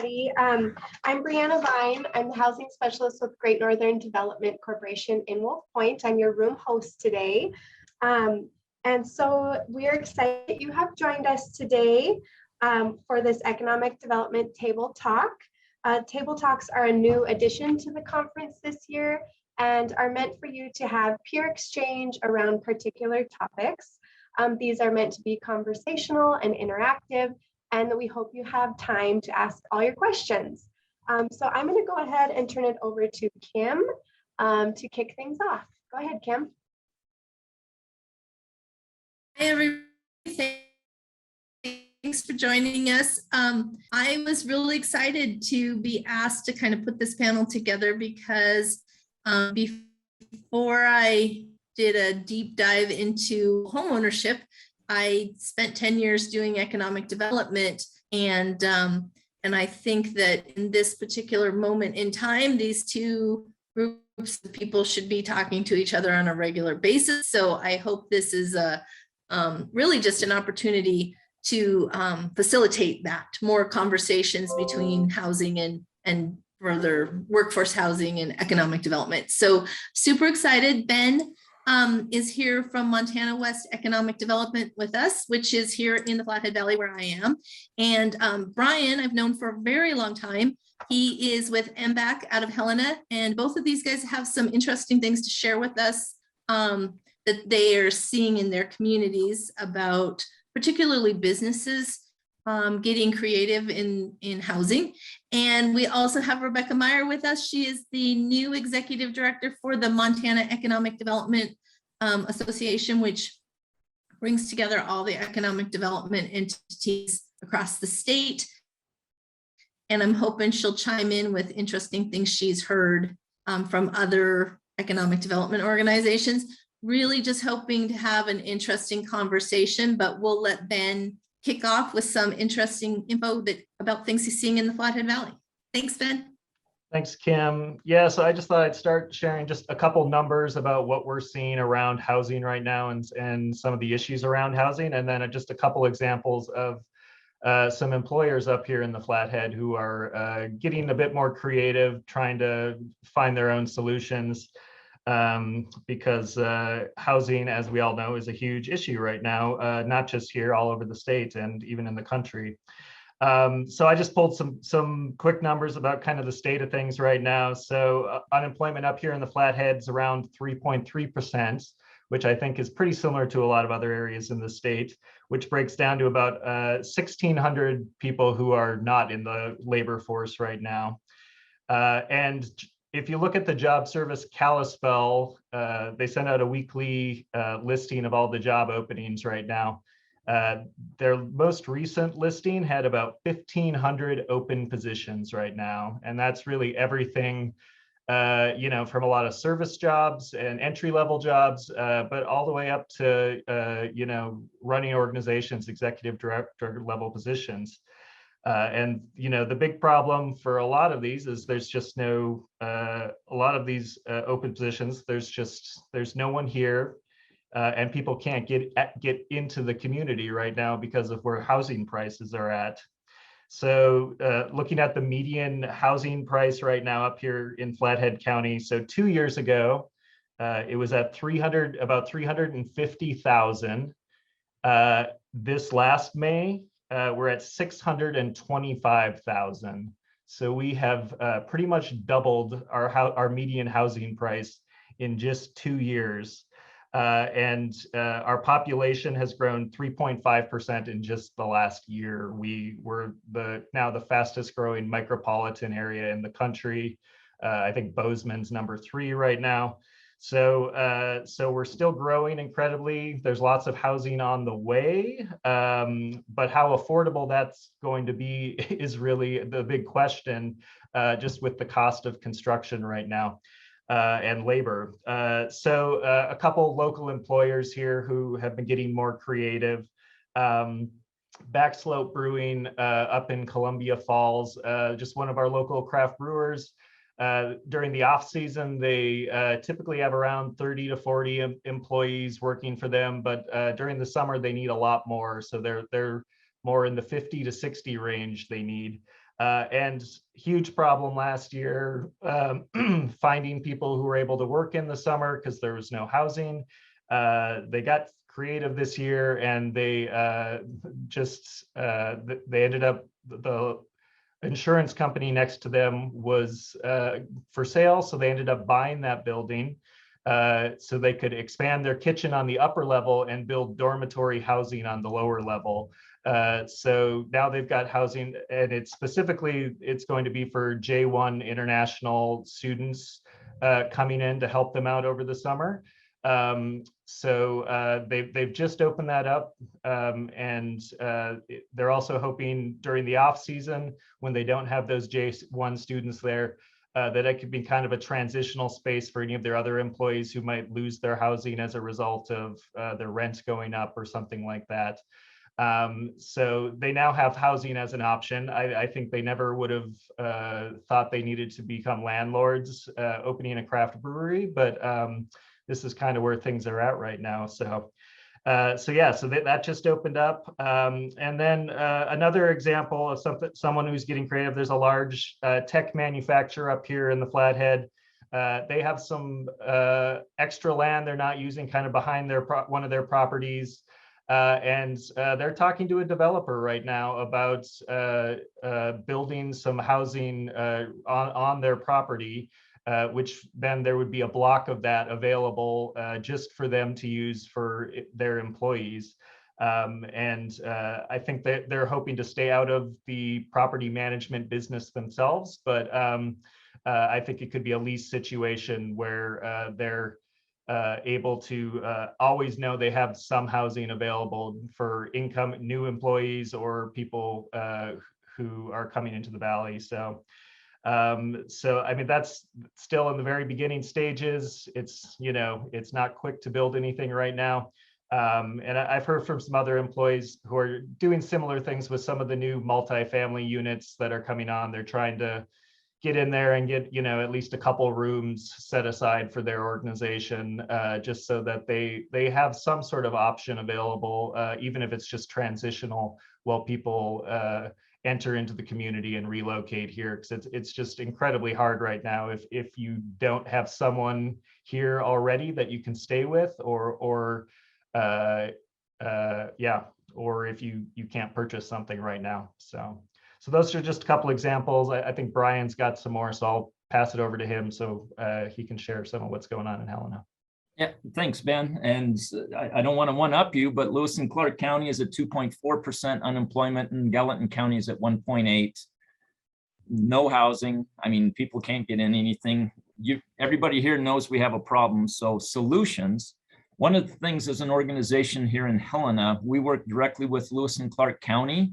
everybody. I'm Brianna Vine. I'm the housing specialist with Great Northern Development Corporation in Wolf Point. I'm your room host today. And so we are excited that you have joined us today for this economic development table talk. Table talks are a new addition to the conference this year and are meant for you to have peer exchange around particular topics. These are meant to be conversational and interactive, and we hope you have time to ask all your questions. So I'm going to go ahead and turn it over to Kim to kick things off. Go ahead, Kim. Hi, everybody. Thanks for joining us. I was really excited to be asked to kind of put this panel together because before I did a deep dive into homeownership, I spent 10 years doing economic development, and I think that in this particular moment in time, these two groups of people should be talking to each other on a regular basis. So I hope this is really just an opportunity to facilitate that, more conversations between housing and further workforce housing and economic development. So super excited. Ben is here from Montana West Economic Development with us, which is here in the Flathead Valley where I am. And Brian, I've known for a very long time. He is with MBAC out of Helena, and both of these guys have some interesting things to share with us that they are seeing in their communities about particularly businesses getting creative in housing. And we also have Rebecca Meyer with us. She is the new executive director for the Montana Economic Development Association, which brings together all the economic development entities across the state. And I'm hoping she'll chime in with interesting things she's heard from other economic development organizations. Really just hoping to have an interesting conversation, but we'll let Ben kick off with some interesting info about things he's seeing in the Flathead Valley. Thanks, Ben. Thanks, Kim. Yeah, so I just thought I'd start sharing just a couple numbers about what we're seeing around housing right now and some of the issues around housing, and then just a couple examples of some employers up here in the Flathead who are getting a bit more creative, trying to find their own solutions. Because housing, as we all know, is a huge issue right now, not just here, all over the state and even in the country. So I just pulled some quick numbers about kind of the state of things right now. So unemployment up here in the Flathead is around 3.3%, which I think is pretty similar to a lot of other areas in the state, which breaks down to about 1,600 people who are not in the labor force right now. And if you look at the job service Kalispell, they send out a weekly listing of all the job openings right now. Their most recent listing had about 1,500 open positions right now. And that's really everything, from a lot of service jobs and entry-level jobs, but all the way up to, running organizations, executive director level positions. And the big problem for a lot of these is there's just no a lot of these open positions. There's no one here, and people can't get into the community right now because of where housing prices are at. So looking at the median housing price right now up here in Flathead County. So 2 years ago, it was at about 350,000. This last May, we're at 625,000. So we have pretty much doubled our median housing price in just 2 years. And our population has grown 3.5% in just the last year. We were now the fastest growing micropolitan area in the country. I think Bozeman's number 3 right now. So we're still growing incredibly. There's lots of housing on the way, but how affordable that's going to be is really the big question, just with the cost of construction right now and labor. So a couple local employers here who have been getting more creative. Backslope Brewing up in Columbia Falls, just one of our local craft brewers. During the off season, they typically have around 30 to 40 employees working for them, but during the summer they need a lot more. So they're more in the 50 to 60 range they need. And huge problem last year, finding people who were able to work in the summer because there was no housing. They got creative this year, and they they ended up, the insurance company next to them was for sale, so they ended up buying that building so they could expand their kitchen on the upper level and build dormitory housing on the lower level. So now they've got housing, and it's going to be for J1 international students coming in to help them out over the summer. So they've just opened that up, and they're also hoping during the off season, when they don't have those J1 students there, that it could be kind of a transitional space for any of their other employees who might lose their housing as a result of their rent going up or something like that. So they now have housing as an option. I think they never would have thought they needed to become landlords opening a craft brewery, but this is kind of where things are at right now. So that just opened up. And then another example of someone who's getting creative, there's a large tech manufacturer up here in the Flathead. They have some extra land they're not using kind of behind one of their properties. And they're talking to a developer right now about building some housing on their property, which then there would be a block of that available just for them to use for their employees. And I think that they're hoping to stay out of the property management business themselves, but I think it could be a lease situation where they're able to always know they have some housing available for new employees or people who are coming into the valley. So I mean, that's still in the very beginning stages. It's not quick to build anything right now. And I've heard from some other employees who are doing similar things with some of the new multifamily units that are coming on. They're trying to get in there and get, at least a couple rooms set aside for their organization, just so that they have some sort of option available, even if it's just transitional, while people enter into the community and relocate here, because it's just incredibly hard right now if you don't have someone here already that you can stay with, or if you can't purchase something right now. So those are just a couple examples. I think Brian's got some more, so I'll pass it over to him so he can share some of what's going on in Helena. Yeah, thanks, Ben. And I don't want to one-up you, but Lewis and Clark County is at 2.4% unemployment, and Gallatin County is at 1.8%. No housing. I mean, people can't get in anything. Everybody here knows we have a problem. So solutions. One of the things as an organization here in Helena, we work directly with Lewis and Clark County.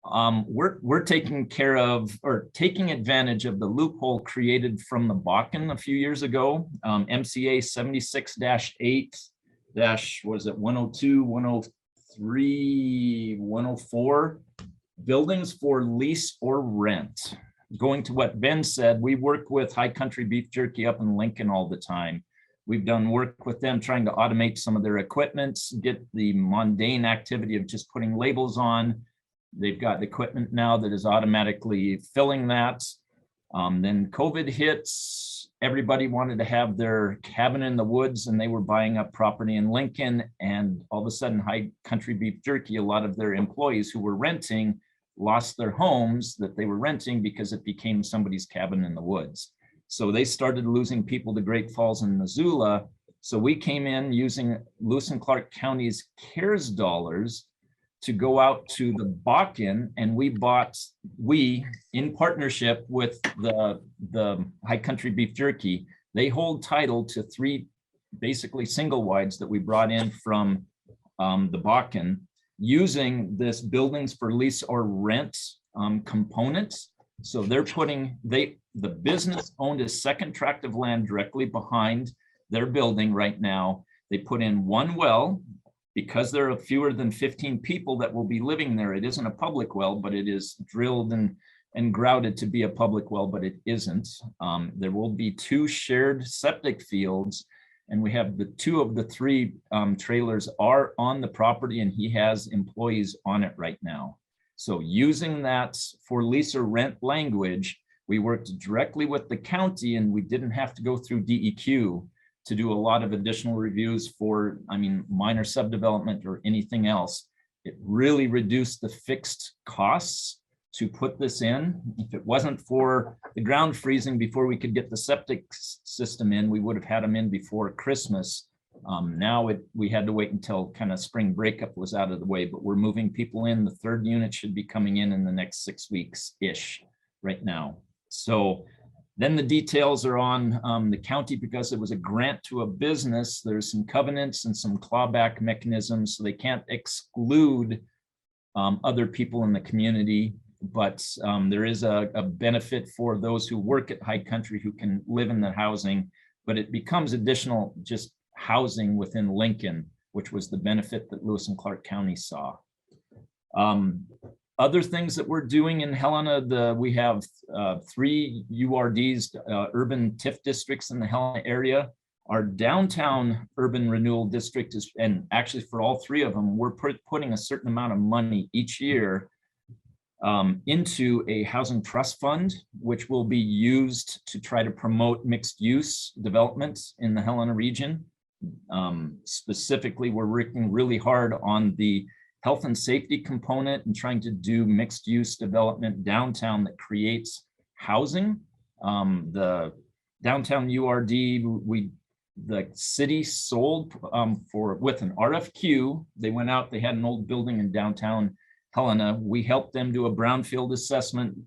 We're taking care of, or taking advantage of, the loophole created from the Bakken a few years ago. MCA 76-8 was it 102, 103, 104 buildings for lease or rent. Going to what Ben said, we work with High Country Beef Jerky up in Lincoln all the time. We've done work with them trying to automate some of their equipment, get the mundane activity of just putting labels on. They've got equipment now that is automatically filling that. Then COVID hits, everybody wanted to have their cabin in the woods, and they were buying up property in Lincoln. And all of a sudden, High Country Beef Jerky, a lot of their employees who were renting lost their homes that they were renting because it became somebody's cabin in the woods. So they started losing people to Great Falls and Missoula. So we came in using Lewis and Clark County's CARES dollars to go out to the Bakken, and we in partnership with the High Country Beef Jerky, they hold title to 3 basically single wides that we brought in from the Bakken, using this buildings for lease or rent components. So they're the business owned a second tract of land directly behind their building right now. They put in 1 well. Because there are fewer than 15 people that will be living there, it isn't a public well, but it is drilled and grouted to be a public well, but it isn't. There will be 2 shared septic fields, and we have the 2 of the 3 trailers are on the property, and he has employees on it right now. So using that for lease or rent language, we worked directly with the county, and we didn't have to go through DEQ to do a lot of additional reviews for, I mean, minor subdevelopment or anything else. It really reduced the fixed costs to put this in. If it wasn't for the ground freezing before we could get the septic system in, we would have had them in before Christmas. Now we had to wait until kind of spring breakup was out of the way, but we're moving people in. The third unit should be coming in the next 6 weeks-ish right now. So then the details are on the county, because it was a grant to a business. There's some covenants and some clawback mechanisms, so they can't exclude other people in the community. But there is a benefit for those who work at High Country who can live in the housing, but it becomes additional just housing within Lincoln, which was the benefit that Lewis and Clark County saw. Other things that we're doing in Helena, we have 3 URDs, urban TIF districts in the Helena area. Our downtown urban renewal district is, and actually for all 3 of them, we're putting a certain amount of money each year into a housing trust fund, which will be used to try to promote mixed use development in the Helena region. Specifically, we're working really hard on the health and safety component and trying to do mixed use development downtown that creates housing. The downtown URD, the city sold with an RFQ. They went out, they had an old building in downtown Helena. We helped them do a brownfield assessment,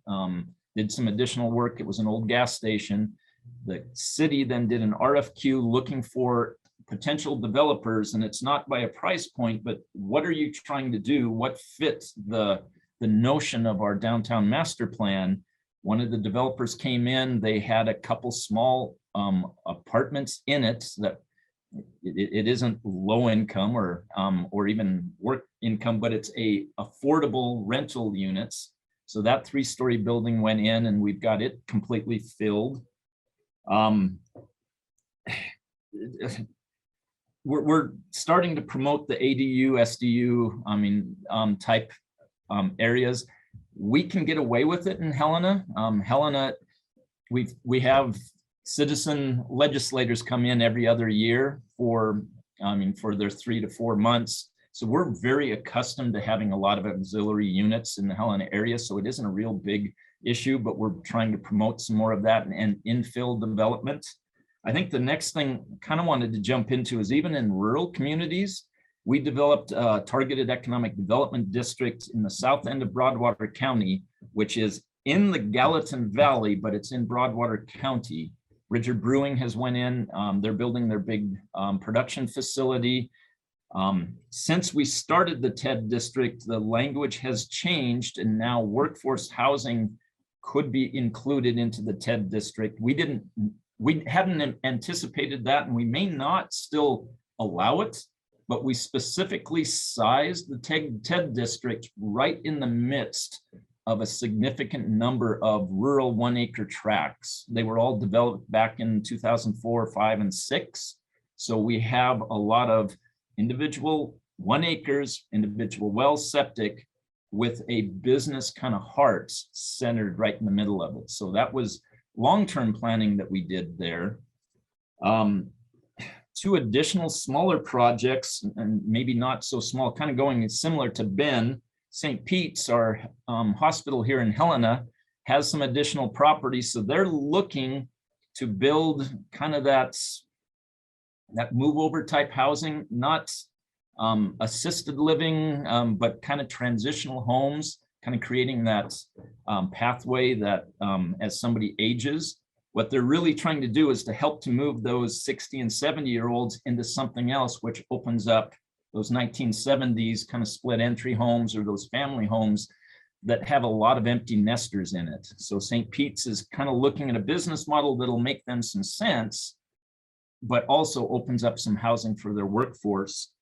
did some additional work. It was an old gas station. The city then did an RFQ looking for potential developers, and it's not by a price point, but what are you trying to do? What fits the notion of our downtown master plan? One of the developers came in, they had a couple small apartments in it that it isn't low income or even work income, but it's a affordable rental units. So that 3-story building went in, and we've got it completely filled. We're starting to promote the ADU, SDU, type areas. We can get away with it in Helena. Helena, we have citizen legislators come in every other year for their 3 to 4 months. So we're very accustomed to having a lot of auxiliary units in the Helena area. So it isn't a real big issue, but we're trying to promote some more of that and infill development. I think the next thing I kind of wanted to jump into is even in rural communities, we developed a targeted economic development district in the south end of Broadwater County, which is in the Gallatin Valley, but it's in Broadwater County. Bridger Brewing has went in, they're building their big production facility. Since we started the TED district, the language has changed, and now workforce housing could be included into the TED district. We hadn't anticipated that, and we may not still allow it, but we specifically sized the TED district right in the midst of a significant number of rural 1-acre tracts. They were all developed back in 2004, 5, and 6. So we have a lot of individual 1 acres, individual well septic with a business kind of heart centered right in the middle of it. So that was long-term planning that we did there. 2 additional smaller projects, and maybe not so small, kind of going similar to Ben. St. Pete's, our hospital here in Helena, has some additional property. So they're looking to build kind of that move over type housing, not assisted living, but kind of transitional homes, kind of creating that pathway that as somebody ages, what they're really trying to do is to help to move those 60 and 70-year-olds into something else, which opens up those 1970s kind of split entry homes or those family homes that have a lot of empty nesters in it. So St. Pete's is kind of looking at a business model that'll make them some sense, but also opens up some housing for their workforce.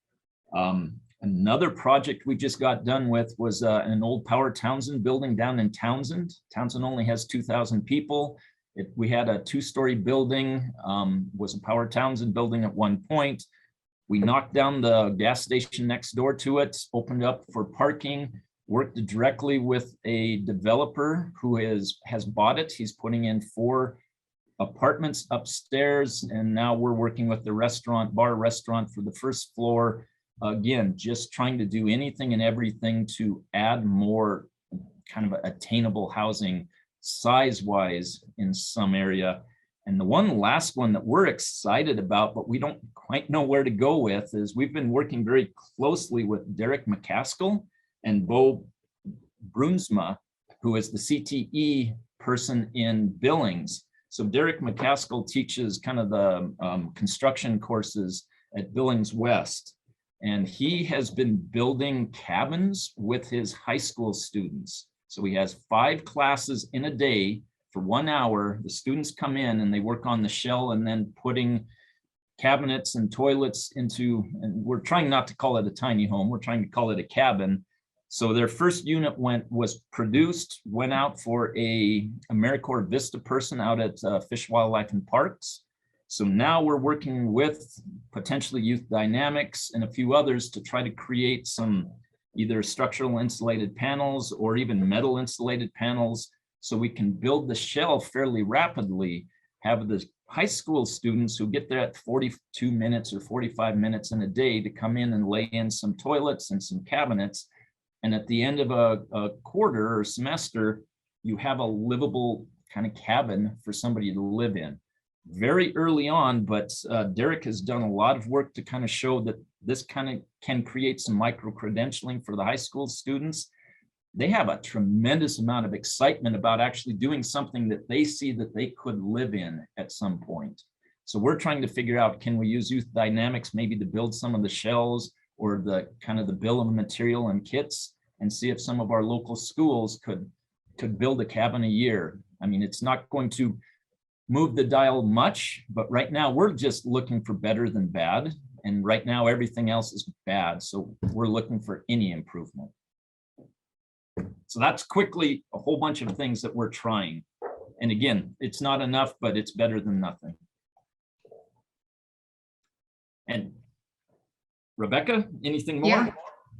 Another project we just got done with was an old Power Townsend building down in Townsend. Townsend only has 2,000 people. We had a 2-story building, was a Power Townsend building at one point. We knocked down the gas station next door to it, opened up for parking. worked directly with a developer who has bought it. He's putting in 4 apartments upstairs, and now we're working with the bar restaurant for the first floor. Again, just trying to do anything and everything to add more kind of attainable housing size-wise in some area. And the one last one that we're excited about, but we don't quite know where to go with, is we've been working very closely with Derek McCaskill and Bo Brunsma, who is the CTE person in Billings. So Derek McCaskill teaches kind of the construction courses at Billings West. And he has been building cabins with his high school students. So he has 5 classes in a day for 1 hour. The students come in and they work on the shell and then putting cabinets and toilets into, and we're trying not to call it a tiny home, we're trying to call it a cabin. So their first unit was produced, went out for a AmeriCorps Vista person out at Fish, Wildlife and Parks. So now we're working with potentially Youth Dynamics and a few others to try to create some either structural insulated panels or even metal insulated panels, so we can build the shell fairly rapidly, have the high school students who get there at 42 minutes or 45 minutes in a day to come in and lay in some toilets and some cabinets. And at the end of a quarter or semester, you have a livable kind of cabin for somebody to live in. Very early on, but Derek has done a lot of work to kind of show that this kind of can create some micro-credentialing for the high school students. They have a tremendous amount of excitement about actually doing something that they see that they could live in at some point. So we're trying to figure out, can we use Youth Dynamics maybe to build some of the shells or the kind of the bill of material and kits, and see if some of our local schools could build a cabin a year. I mean, it's not going to move the dial much, but right now we're just looking for better than bad. And right now everything else is bad. So we're looking for any improvement. So that's quickly a whole bunch of things that we're trying. And again, it's not enough, but it's better than nothing. And Rebecca, anything more?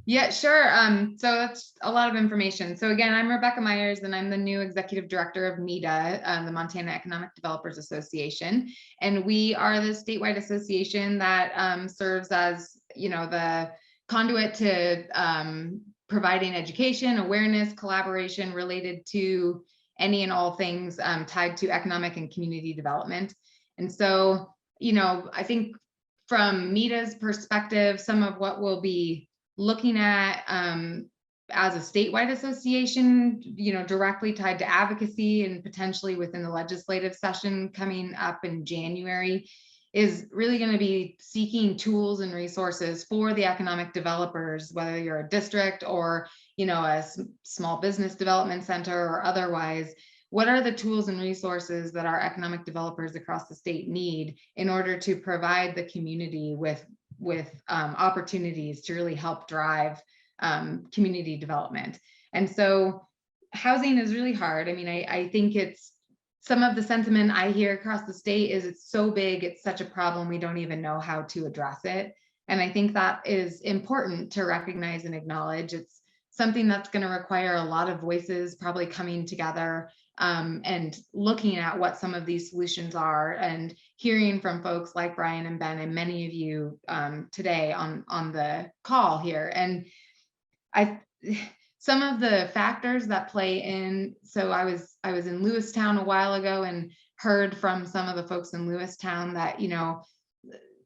Yeah, sure. So that's a lot of information. So again, I'm Rebecca Myers, and I'm the new executive director of MEDA, the Montana Economic Developers Association. And we are the statewide association that serves as, the conduit to providing education, awareness, collaboration related to any and all things tied to economic and community development. And so, I think from MEDA's perspective, some of what we'll be looking at as a statewide association, directly tied to advocacy and potentially within the legislative session coming up in January, is really going to be seeking tools and resources for the economic developers, whether you're a district or, a small business development center or otherwise. What are the tools and resources that our economic developers across the state need in order to provide the community with opportunities to really help drive community development? And so housing is really hard. I mean, I think it's some of the sentiment I hear across the state is it's so big, it's such a problem, we don't even know how to address it. And I think that is important to recognize and acknowledge. It's something that's going to require a lot of voices probably coming together and looking at what some of these solutions are, and hearing from folks like Brian and Ben and many of you today on the call here. And some of the factors that play in, so I was in Lewistown a while ago and heard from some of the folks in Lewistown that,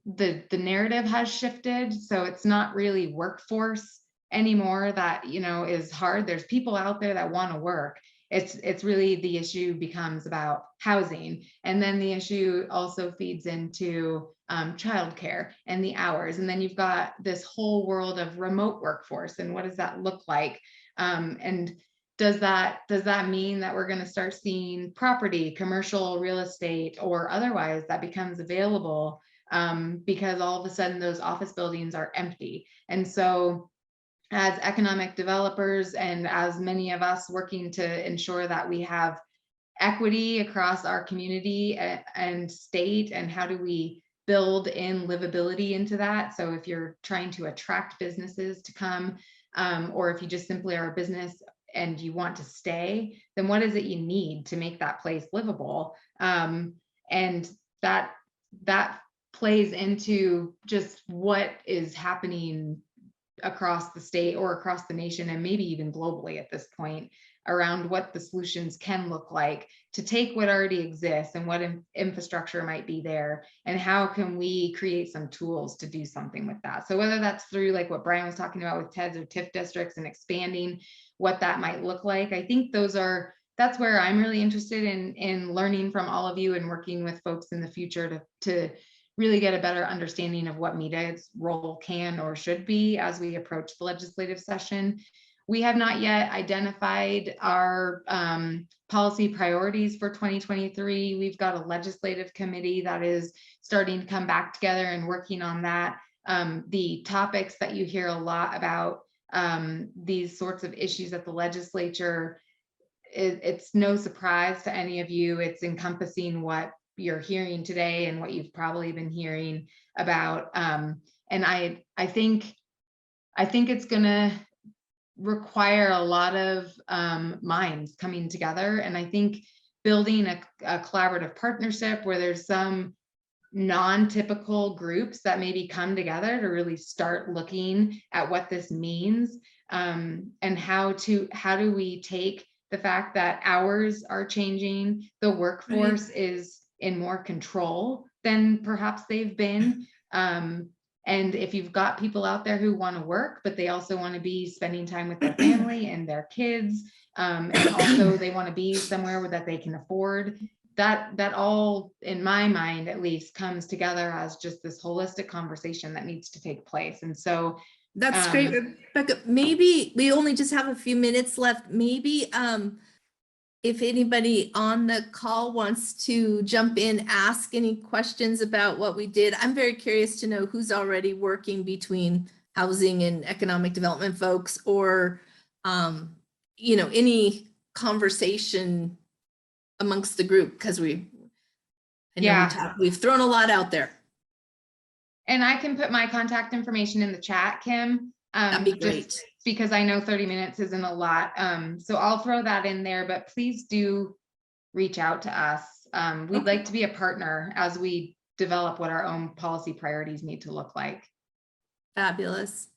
the narrative has shifted. So it's not really workforce anymore that, is hard. There's people out there that want to work. It's really, the issue becomes about housing. And then the issue also feeds into childcare and the hours. And then you've got this whole world of remote workforce, and what does that look like? And does that mean that we're going to start seeing property, commercial real estate or otherwise, that becomes available because all of a sudden those office buildings are empty? And so as economic developers, and as many of us working to ensure that we have equity across our community and state, and how do we build in livability into that? So if you're trying to attract businesses to come or if you just simply are a business and you want to stay, then what is it you need to make that place livable? And that plays into just what is happening across the state or across the nation, and maybe even globally at this point, around what the solutions can look like to take what already exists and what infrastructure might be there, and how can we create some tools to do something with that. So whether that's through like what Brian was talking about with TEDs or TIF districts and expanding what that might look like, I think that's where I'm really interested in learning from all of you and working with folks in the future to really get a better understanding of what MEDA's role can or should be as we approach the legislative session. We have not yet identified our policy priorities for 2023. We've got a legislative committee that is starting to come back together and working on that. The topics that you hear a lot about, these sorts of issues at the legislature, it's no surprise to any of you. It's encompassing what you're hearing today and what you've probably been hearing about. And I think it's gonna require a lot of minds coming together. And I think building a collaborative partnership where there's some non-typical groups that maybe come together to really start looking at what this means, and how do we take the fact that hours are changing, the workforce is in more control than perhaps they've been. And if you've got people out there who want to work, but they also want to be spending time with their family and their kids, and also they want to be somewhere that they can afford, that all, in my mind at least, comes together as just this holistic conversation that needs to take place. And so that's great, Rebecca. Maybe we only just have a few minutes left. Maybe if anybody on the call wants to jump in, ask any questions about what we did. I'm very curious to know who's already working between housing and economic development folks, or any conversation amongst the group, because we've thrown a lot out there. And I can put my contact information in the chat, Kim. That'd be great. Because I know 30 minutes isn't a lot. So I'll throw that in there, but please do reach out to us. We'd like to be a partner as we develop what our own policy priorities need to look like. Fabulous.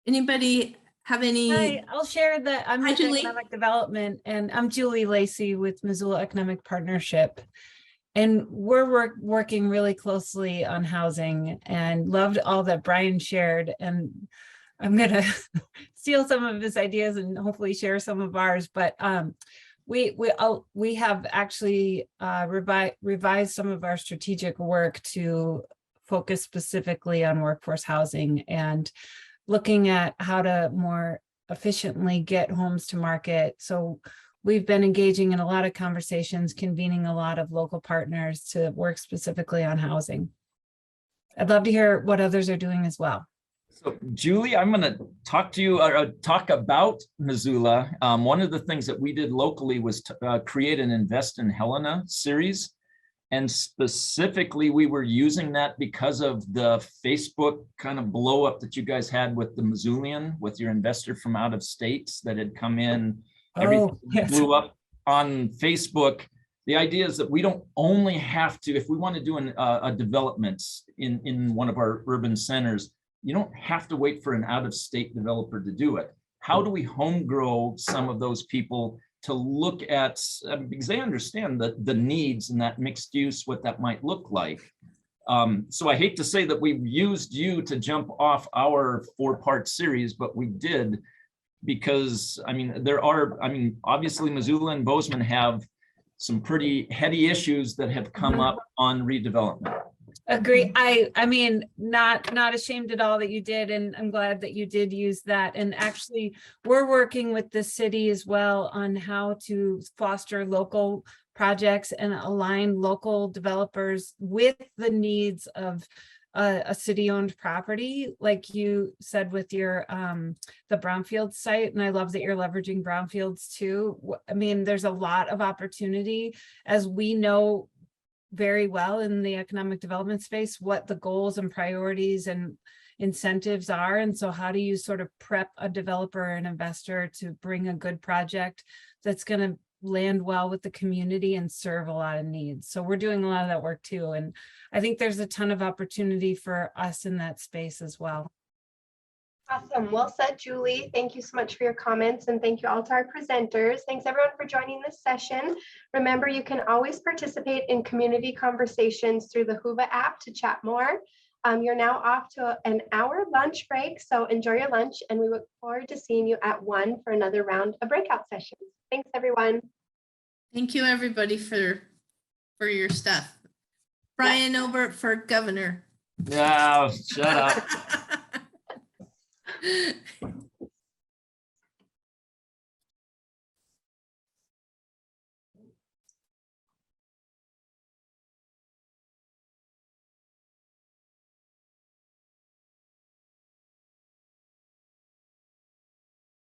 Anybody have any? Hi, I'll share that I'm with Economic Development, and I'm Julie Lacey with Missoula Economic Partnership. And we're working really closely on housing, and loved all that Brian shared. And I'm going to steal some of his ideas and hopefully share some of ours. But we have actually revised some of our strategic work to focus specifically on workforce housing and looking at how to more efficiently get homes to market. So we've been engaging in a lot of conversations, convening a lot of local partners to work specifically on housing. I'd love to hear what others are doing as well. So Julie, I'm going to talk to you talk about Missoula. One of the things that we did locally was to create an Invest in Helena series. And specifically, we were using that because of the Facebook kind of blow up that you guys had with the Missoulian, with your investor from out of states that had come in. Everything blew up on Facebook. The idea is that we don't only have to, if we want to do a development in one of our urban centers, you don't have to wait for an out-of-state developer to do it. How do we home grow some of those people to look at, because they understand the needs and that mixed use, what that might look like. So I hate to say that we've used you to jump off our 4-part series, but we did, because obviously Missoula and Bozeman have some pretty heady issues that have come up on redevelopment. Agree. I mean, not ashamed at all that you did, and I'm glad that you did use that. And actually, we're working with the city as well on how to foster local projects and align local developers with the needs of a city-owned property, like you said with your the brownfield site. And I love that you're leveraging brownfields too. I mean, there's a lot of opportunity, as we know very well in the economic development space, what the goals and priorities and incentives are. And so how do you sort of prep a developer and investor to bring a good project that's going to land well with the community and serve a lot of needs? So we're doing a lot of that work too. And I think there's a ton of opportunity for us in that space as well. Awesome. Well said, Julie. Thank you so much for your comments, and thank you all to our presenters. Thanks everyone for joining this session. Remember, you can always participate in community conversations through the Whova app to chat more. You're now off to an hour lunch break, so enjoy your lunch, and we look forward to seeing you at 1 for another round of breakout sessions. Thanks, everyone. Thank you, everybody, for your stuff. Brian Obert for governor. Yeah, shut up.